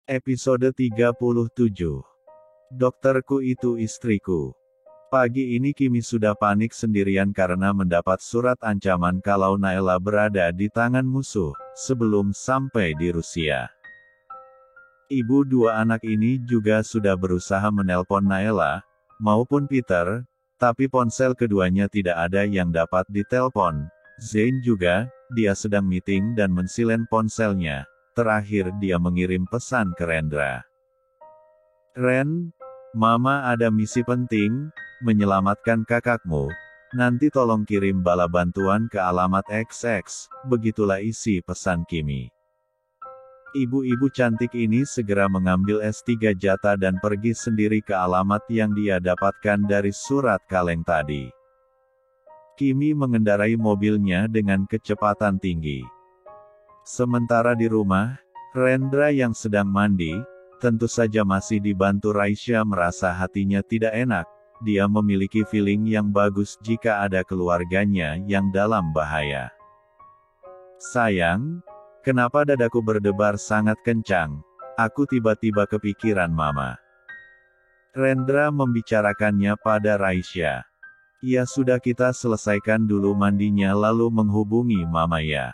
Episode 37. Dokterku itu istriku. Pagi ini Kimi sudah panik sendirian karena mendapat surat ancaman kalau Naila berada di tangan musuh, sebelum sampai di Rusia. Ibu dua anak ini juga sudah berusaha menelpon Naila, maupun Peter, tapi ponsel keduanya tidak ada yang dapat ditelepon. Zain juga, dia sedang meeting dan mensilen ponselnya. Terakhir dia mengirim pesan ke Rendra. Ren, Mama ada misi penting, menyelamatkan kakakmu. Nanti tolong kirim bala bantuan ke alamat XX, begitulah isi pesan Kimi. Ibu-ibu cantik ini segera mengambil S3 jatah dan pergi sendiri ke alamat yang dia dapatkan dari surat kaleng tadi. Kimi mengendarai mobilnya dengan kecepatan tinggi. Sementara di rumah, Rendra yang sedang mandi, tentu saja masih dibantu Raisya merasa hatinya tidak enak. Dia memiliki feeling yang bagus jika ada keluarganya yang dalam bahaya. Sayang, kenapa dadaku berdebar sangat kencang? Aku tiba-tiba kepikiran Mama. Rendra membicarakannya pada Raisya. Ya sudah kita selesaikan dulu mandinya lalu menghubungi Mama ya.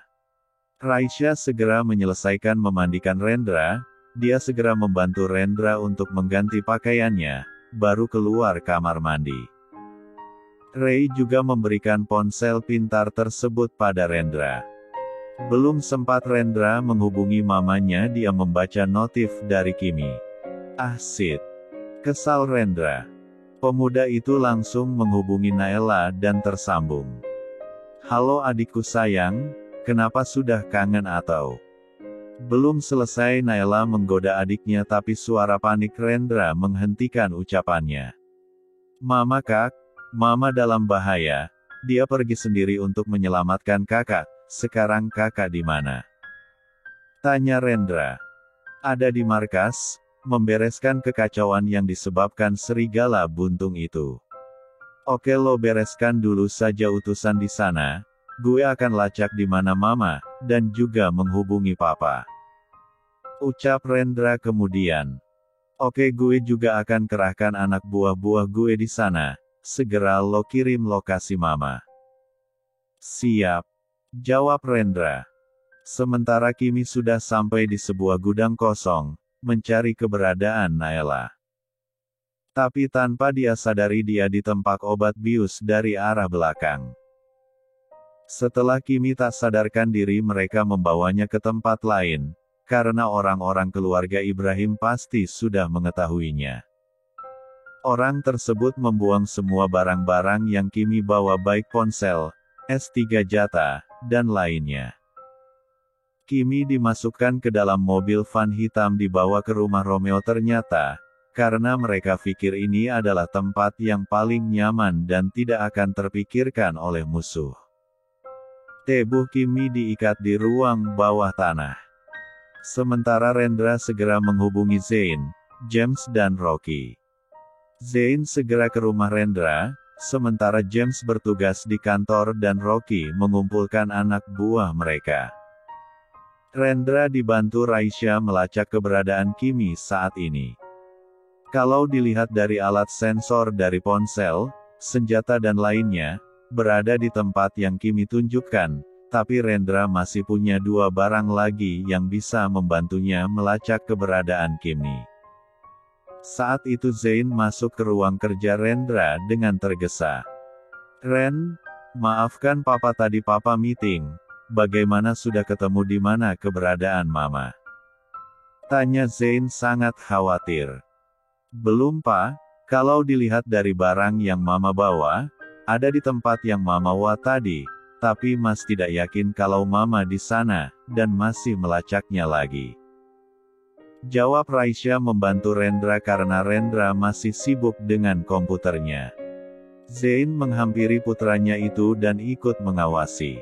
Raisya segera menyelesaikan memandikan Rendra, dia segera membantu Rendra untuk mengganti pakaiannya, baru keluar kamar mandi. Ray juga memberikan ponsel pintar tersebut pada Rendra. Belum sempat Rendra menghubungi mamanya dia membaca notif dari Kimi. Ah shit. Kesal Rendra. Pemuda itu langsung menghubungi Naila dan tersambung. Halo adikku sayang. Kenapa sudah kangen atau? Belum selesai Naila menggoda adiknya tapi suara panik Rendra menghentikan ucapannya. Mama kak, Mama dalam bahaya, dia pergi sendiri untuk menyelamatkan kakak, sekarang kakak di mana? Tanya Rendra. Ada di markas, membereskan kekacauan yang disebabkan serigala buntung itu. Oke lo bereskan dulu saja utusan di sana. Gue akan lacak di mana Mama, dan juga menghubungi Papa. Ucap Rendra kemudian. Oke gue juga akan kerahkan anak buah-buah gue di sana, segera lo kirim lokasi Mama. Siap. Jawab Rendra. Sementara Kimi sudah sampai di sebuah gudang kosong, mencari keberadaan Naila. Tapi tanpa dia sadari dia ditempak obat bius dari arah belakang. Setelah Kimi tak sadarkan diri mereka membawanya ke tempat lain, karena orang-orang keluarga Ibrahim pasti sudah mengetahuinya. Orang tersebut membuang semua barang-barang yang Kimi bawa baik ponsel, S3 jatah, dan lainnya. Kimi dimasukkan ke dalam mobil van hitam dibawa ke rumah Romeo ternyata, karena mereka pikir ini adalah tempat yang paling nyaman dan tidak akan terpikirkan oleh musuh. Tubuh Kimi diikat di ruang bawah tanah. Sementara Rendra segera menghubungi Zain, James dan Rocky. Zain segera ke rumah Rendra, sementara James bertugas di kantor dan Rocky mengumpulkan anak buah mereka. Rendra dibantu Raisya melacak keberadaan Kimi saat ini. Kalau dilihat dari alat sensor dari ponsel, senjata dan lainnya, berada di tempat yang Kimi tunjukkan, tapi Rendra masih punya dua barang lagi yang bisa membantunya melacak keberadaan Kimi. Saat itu Zain masuk ke ruang kerja Rendra dengan tergesa. Ren, maafkan Papa tadi Papa meeting, bagaimana sudah ketemu di mana keberadaan Mama? Tanya Zain sangat khawatir. Belum Pak, kalau dilihat dari barang yang Mama bawa, ada di tempat yang Mama bawa tadi, tapi Mas tidak yakin kalau Mama di sana, dan masih melacaknya lagi. Jawab Raisya membantu Rendra karena Rendra masih sibuk dengan komputernya. Zain menghampiri putranya itu dan ikut mengawasi.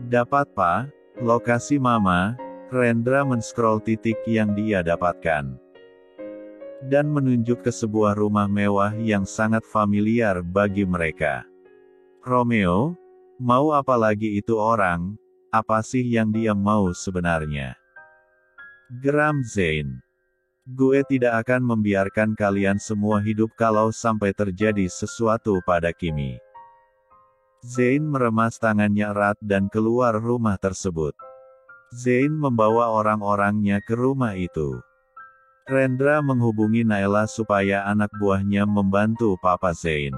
Dapat Pak, lokasi Mama, Rendra men-scroll titik yang dia dapatkan. Dan menunjuk ke sebuah rumah mewah yang sangat familiar bagi mereka. Romeo, mau apa lagi itu orang? Apa sih yang dia mau sebenarnya? Geram Zain. Gue tidak akan membiarkan kalian semua hidup kalau sampai terjadi sesuatu pada Kimi. Zain meremas tangannya erat dan keluar rumah tersebut. Zain membawa orang-orangnya ke rumah itu. Rendra menghubungi Naila supaya anak buahnya membantu Papa Zain.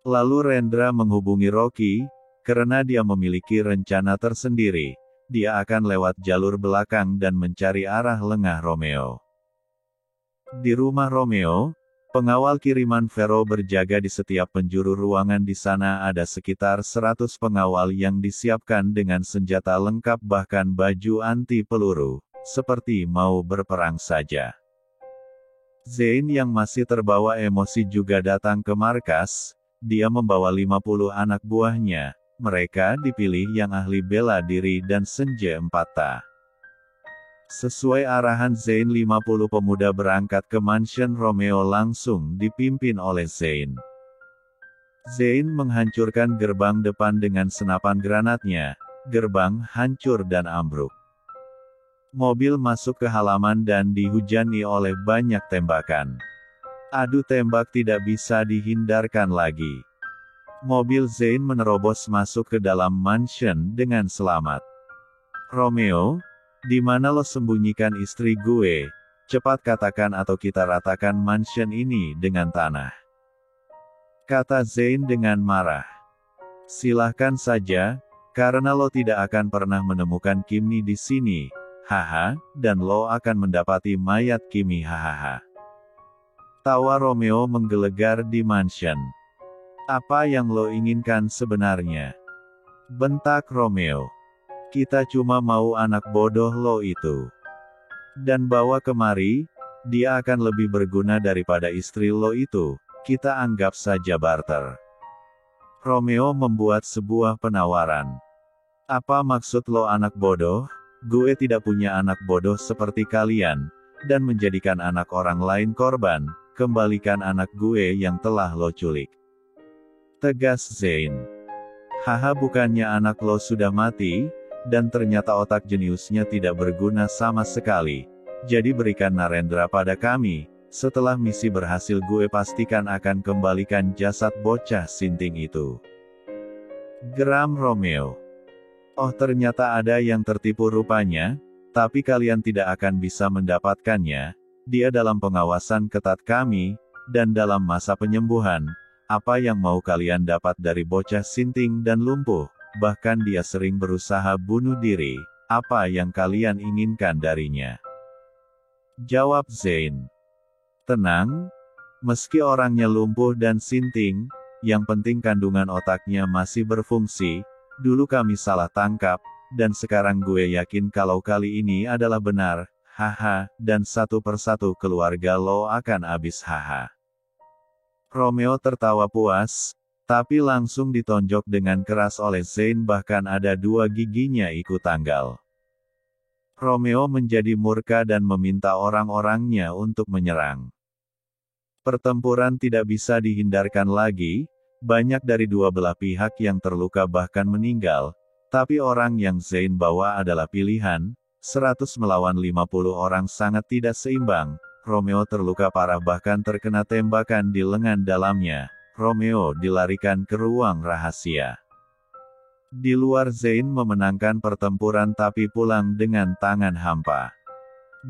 Lalu Rendra menghubungi Rocky, karena dia memiliki rencana tersendiri. Dia akan lewat jalur belakang dan mencari arah lengah Romeo. Di rumah Romeo, pengawal kiriman Vero berjaga di setiap penjuru ruangan. Di sana ada sekitar 100 pengawal yang disiapkan dengan senjata lengkap bahkan baju anti peluru, seperti mau berperang saja. Zain yang masih terbawa emosi juga datang ke markas. Dia membawa 50 anak buahnya. Mereka dipilih yang ahli bela diri dan senjata. Sesuai arahan Zain, 50 pemuda berangkat ke mansion Romeo langsung dipimpin oleh Zain. Zain menghancurkan gerbang depan dengan senapan granatnya. Gerbang hancur dan ambruk. Mobil masuk ke halaman dan dihujani oleh banyak tembakan. Adu tembak tidak bisa dihindarkan lagi. Mobil Zain menerobos masuk ke dalam mansion dengan selamat. Romeo, di mana lo sembunyikan istri gue? Cepat katakan atau kita ratakan mansion ini dengan tanah. Kata Zain dengan marah. Silahkan saja, karena lo tidak akan pernah menemukan Kimi di sini, haha, dan lo akan mendapati mayat Kimi, hahaha. Tawa Romeo menggelegar di mansion. Apa yang lo inginkan sebenarnya? Bentak Romeo. Kita cuma mau anak bodoh lo itu. Dan bawa kemari, dia akan lebih berguna daripada istri lo itu, kita anggap saja barter. Romeo membuat sebuah penawaran. Apa maksud lo anak bodoh? Gue tidak punya anak bodoh seperti kalian, dan menjadikan anak orang lain korban. Kembalikan anak gue yang telah lo culik. Tegas Zain. Haha, bukannya anak lo sudah mati, dan ternyata otak jeniusnya tidak berguna sama sekali. Jadi berikan Narendra pada kami, setelah misi berhasil gue pastikan akan kembalikan jasad bocah sinting itu. Geram Romeo. Oh, ternyata ada yang tertipu rupanya, tapi kalian tidak akan bisa mendapatkannya. Dia dalam pengawasan ketat kami, dan dalam masa penyembuhan. Apa yang mau kalian dapat dari bocah sinting dan lumpuh? Bahkan dia sering berusaha bunuh diri. Apa yang kalian inginkan darinya? Jawab Zain. Tenang. Meski orangnya lumpuh dan sinting, yang penting kandungan otaknya masih berfungsi. Dulu kami salah tangkap, dan sekarang gue yakin kalau kali ini adalah benar. Haha, dan satu persatu keluarga lo akan habis, haha. Romeo tertawa puas, tapi langsung ditonjok dengan keras oleh Zain, bahkan ada 2 giginya ikut tanggal. Romeo menjadi murka dan meminta orang-orangnya untuk menyerang. Pertempuran tidak bisa dihindarkan lagi, banyak dari 2 belah pihak yang terluka bahkan meninggal, tapi orang yang Zain bawa adalah pilihan. 100 melawan 50 orang sangat tidak seimbang. Romeo terluka parah bahkan terkena tembakan di lengan dalamnya. Romeo dilarikan ke ruang rahasia. Di luar Zain memenangkan pertempuran tapi pulang dengan tangan hampa.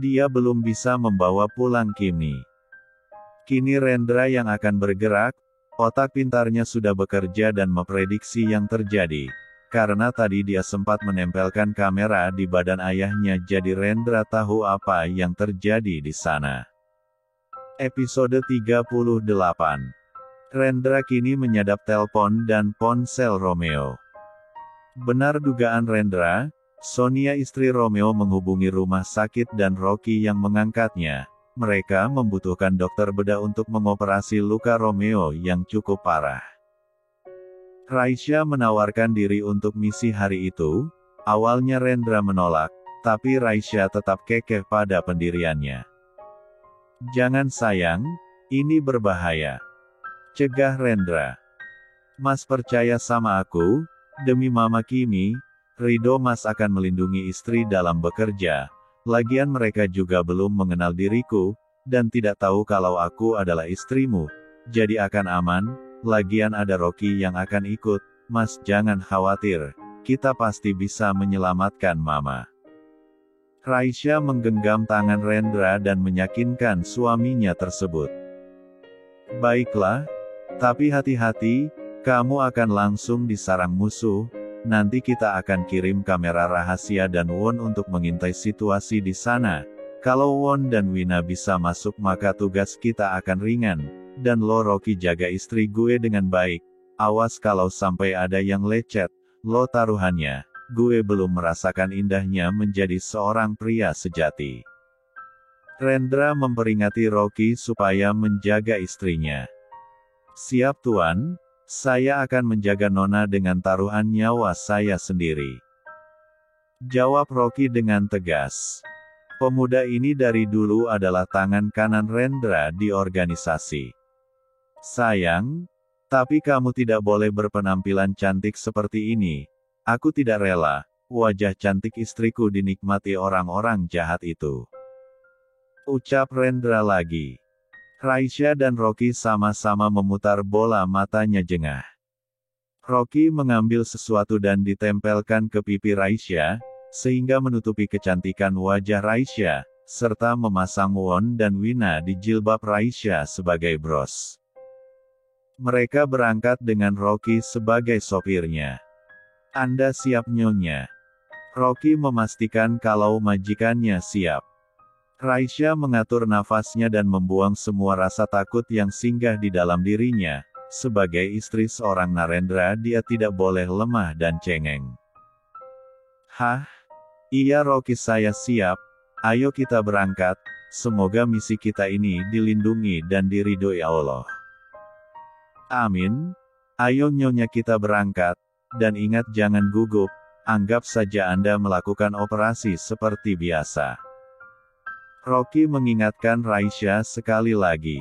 Dia belum bisa membawa pulang Kimi. Kini Rendra yang akan bergerak, otak pintarnya sudah bekerja dan memprediksi yang terjadi. Karena tadi dia sempat menempelkan kamera di badan ayahnya, jadi Rendra tahu apa yang terjadi di sana. Episode 38. Rendra kini menyadap telepon dan ponsel Romeo. Benar dugaan Rendra, Sonia istri Romeo menghubungi rumah sakit dan Rocky yang mengangkatnya. Mereka membutuhkan dokter bedah untuk mengoperasi luka Romeo yang cukup parah. Raisya menawarkan diri untuk misi hari itu. Awalnya Rendra menolak, tapi Raisya tetap kekeh pada pendiriannya. Jangan sayang, ini berbahaya. Cegah Rendra. Mas percaya sama aku, demi Mama Kimi, Ridho Mas akan melindungi istri dalam bekerja. Lagian mereka juga belum mengenal diriku, dan tidak tahu kalau aku adalah istrimu. Jadi akan aman, lagian ada Rocky yang akan ikut. Mas jangan khawatir, kita pasti bisa menyelamatkan Mama. Raisya menggenggam tangan Rendra dan meyakinkan suaminya tersebut. Baiklah, tapi hati-hati, kamu akan langsung disarang musuh. Nanti kita akan kirim kamera rahasia dan Won untuk mengintai situasi di sana. Kalau Won dan Wina bisa masuk maka tugas kita akan ringan. Dan lo Rocky jaga istri gue dengan baik. Awas kalau sampai ada yang lecet, lo taruhannya. Gue belum merasakan indahnya menjadi seorang pria sejati. Rendra memperingati Rocky supaya menjaga istrinya. Siap Tuan. Saya akan menjaga Nona dengan taruhan nyawa saya sendiri. Jawab Rocky dengan tegas. Pemuda ini dari dulu adalah tangan kanan Rendra di organisasi. Sayang, tapi kamu tidak boleh berpenampilan cantik seperti ini. Aku tidak rela, wajah cantik istriku dinikmati orang-orang jahat itu. Ucap Rendra lagi. Raisya dan Rocky sama-sama memutar bola matanya jengah. Rocky mengambil sesuatu dan ditempelkan ke pipi Raisya, sehingga menutupi kecantikan wajah Raisya, serta memasang Won dan Wina di jilbab Raisya sebagai bros. Mereka berangkat dengan Rocky sebagai sopirnya. Anda siap Nyonya? Rocky memastikan kalau majikannya siap. Raisya mengatur nafasnya dan membuang semua rasa takut yang singgah di dalam dirinya. Sebagai istri seorang Narendra dia tidak boleh lemah dan cengeng. Hah? Iya Rocky saya siap. Ayo kita berangkat. Semoga misi kita ini dilindungi dan diridhoi Allah. Amin. Ayo Nyonya kita berangkat. Dan ingat jangan gugup. Anggap saja Anda melakukan operasi seperti biasa. Rocky mengingatkan Raisya sekali lagi.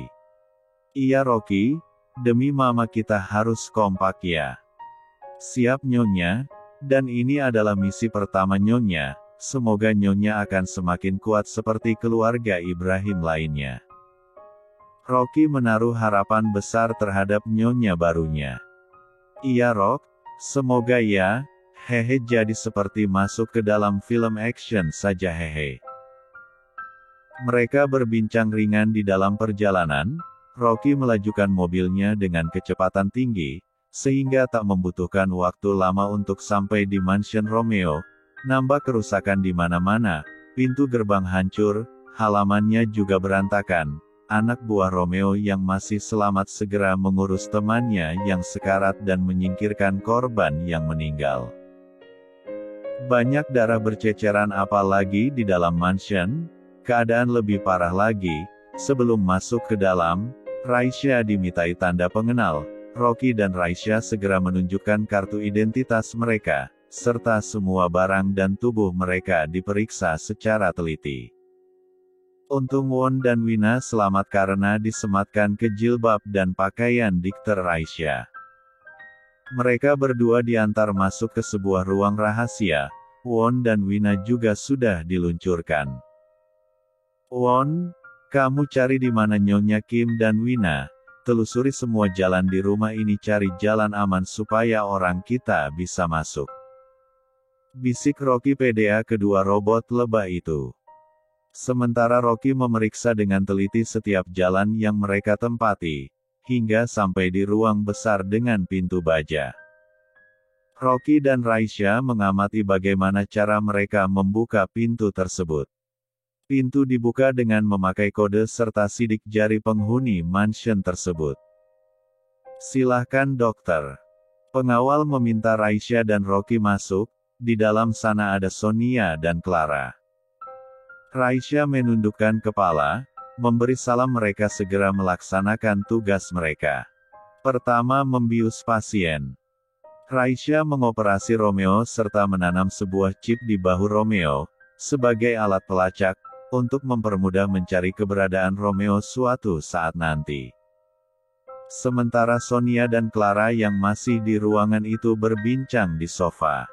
Iya Rocky, demi Mama kita harus kompak ya. Siap Nyonya, dan ini adalah misi pertama Nyonya, semoga Nyonya akan semakin kuat seperti keluarga Ibrahim lainnya. Rocky menaruh harapan besar terhadap Nyonya barunya. Iya Rock, semoga ya, hehe jadi seperti masuk ke dalam film action saja hehe. Mereka berbincang ringan di dalam perjalanan. Rocky melajukan mobilnya dengan kecepatan tinggi, sehingga tak membutuhkan waktu lama untuk sampai di mansion Romeo. Nampak kerusakan di mana-mana, pintu gerbang hancur, halamannya juga berantakan. Anak buah Romeo yang masih selamat segera mengurus temannya yang sekarat dan menyingkirkan korban yang meninggal. Banyak darah berceceran apalagi di dalam mansion. Keadaan lebih parah lagi, sebelum masuk ke dalam, Raisya dimintai tanda pengenal. Rocky dan Raisya segera menunjukkan kartu identitas mereka, serta semua barang dan tubuh mereka diperiksa secara teliti. Untung Won dan Wina selamat karena disematkan ke jilbab dan pakaian dikter Raisya. Mereka berdua diantar masuk ke sebuah ruang rahasia. Won dan Wina juga sudah diluncurkan. Won, kamu cari di mana Nyonya Kim dan Wina, telusuri semua jalan di rumah ini cari jalan aman supaya orang kita bisa masuk. Bisik Rocky PDA kedua robot lebah itu. Sementara Rocky memeriksa dengan teliti setiap jalan yang mereka tempati, hingga sampai di ruang besar dengan pintu baja. Rocky dan Raisya mengamati bagaimana cara mereka membuka pintu tersebut. Pintu dibuka dengan memakai kode serta sidik jari penghuni mansion tersebut. Silahkan dokter. Pengawal meminta Raisya dan Rocky masuk, di dalam sana ada Sonia dan Clara. Raisya menundukkan kepala, memberi salam mereka segera melaksanakan tugas mereka. Pertama membius pasien. Raisya mengoperasi Romeo serta menanam sebuah chip di bahu Romeo, sebagai alat pelacak, untuk mempermudah mencari keberadaan Romeo suatu saat nanti. Sementara Sonia dan Clara yang masih di ruangan itu berbincang di sofa.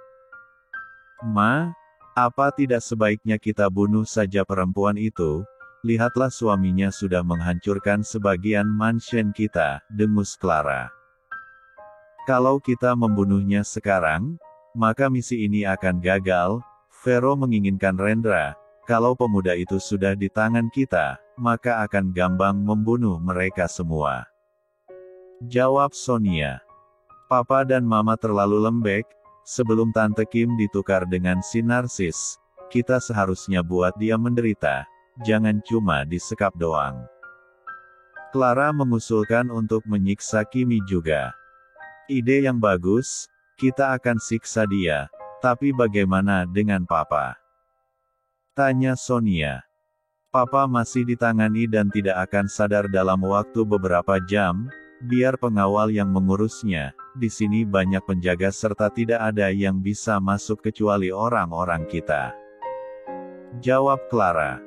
Ma, Apa tidak sebaiknya kita bunuh saja perempuan itu? Lihatlah suaminya sudah menghancurkan sebagian mansion kita, dengus Clara. Kalau kita membunuhnya sekarang, maka misi ini akan gagal. Vero menginginkan Rendra. Kalau pemuda itu sudah di tangan kita, maka akan gampang membunuh mereka semua. Jawab Sonia. Papa dan Mama terlalu lembek. Sebelum Tante Kim ditukar dengan si narsis, kita seharusnya buat dia menderita, jangan cuma disekap doang. Clara mengusulkan untuk menyiksa Kimi juga. Ide yang bagus, kita akan siksa dia, tapi bagaimana dengan Papa? Tanya Sonia. Papa masih ditangani dan tidak akan sadar dalam waktu beberapa jam, biar pengawal yang mengurusnya. Di sini banyak penjaga serta tidak ada yang bisa masuk kecuali orang-orang kita. Jawab Clara.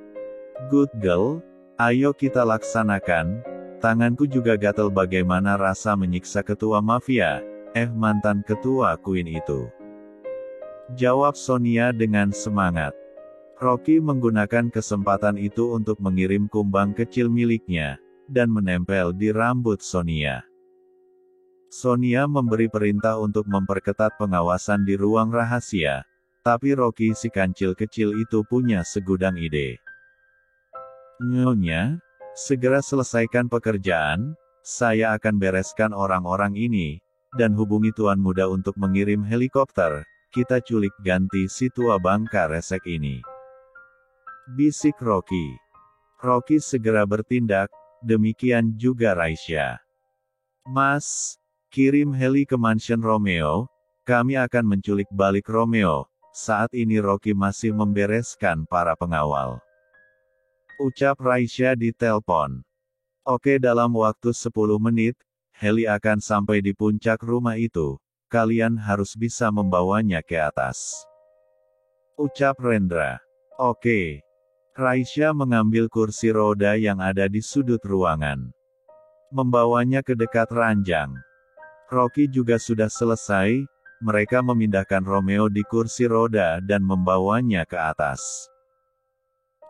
Good girl, ayo kita laksanakan. Tanganku juga gatel bagaimana rasa menyiksa ketua mafia, mantan ketua Queen itu. Jawab Sonia dengan semangat. Rocky menggunakan kesempatan itu untuk mengirim kumbang kecil miliknya, dan menempel di rambut Sonia. Sonia memberi perintah untuk memperketat pengawasan di ruang rahasia, tapi Rocky si kancil kecil itu punya segudang ide. Nyonya, segera selesaikan pekerjaan, saya akan bereskan orang-orang ini, dan hubungi tuan muda untuk mengirim helikopter, kita culik ganti si tua bangka resek ini. Bisik Rocky. Rocky segera bertindak, demikian juga Raisya. Mas, kirim heli ke mansion Romeo, kami akan menculik balik Romeo. Saat ini Rocky masih membereskan para pengawal. Ucap Raisya di telepon. Oke, dalam waktu 10 menit, heli akan sampai di puncak rumah itu. Kalian harus bisa membawanya ke atas. Ucap Rendra. Oke. Raisya mengambil kursi roda yang ada di sudut ruangan. Membawanya ke dekat ranjang. Rocky juga sudah selesai, mereka memindahkan Romeo di kursi roda dan membawanya ke atas.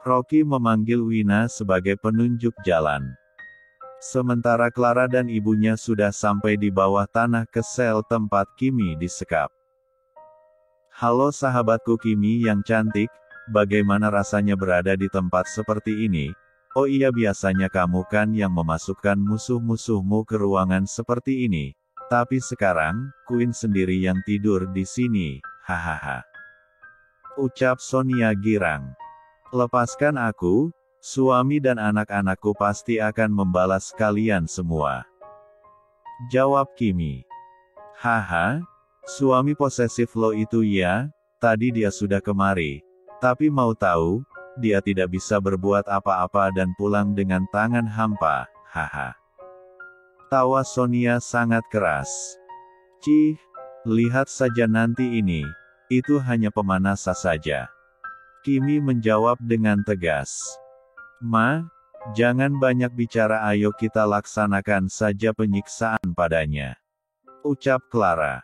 Rocky memanggil Wina sebagai penunjuk jalan. Sementara Clara dan ibunya sudah sampai di bawah tanah ke sel tempat Kimi disekap. Halo sahabatku Kimi yang cantik, bagaimana rasanya berada di tempat seperti ini? Oh iya, biasanya kamu kan yang memasukkan musuh-musuhmu ke ruangan seperti ini. Tapi sekarang, Queen sendiri yang tidur di sini, hahaha. Ucap Sonia girang. Lepaskan aku, suami dan anak-anakku pasti akan membalas kalian semua. Jawab Kimi. Haha, suami posesif lo itu ya, tadi dia sudah kemari. Tapi mau tahu, dia tidak bisa berbuat apa-apa dan pulang dengan tangan hampa, haha. Tawa Sonia sangat keras. Cih, lihat saja nanti ini, itu hanya pemanasan saja. Kimi menjawab dengan tegas. Ma, jangan banyak bicara, ayo kita laksanakan saja penyiksaan padanya. Ucap Clara.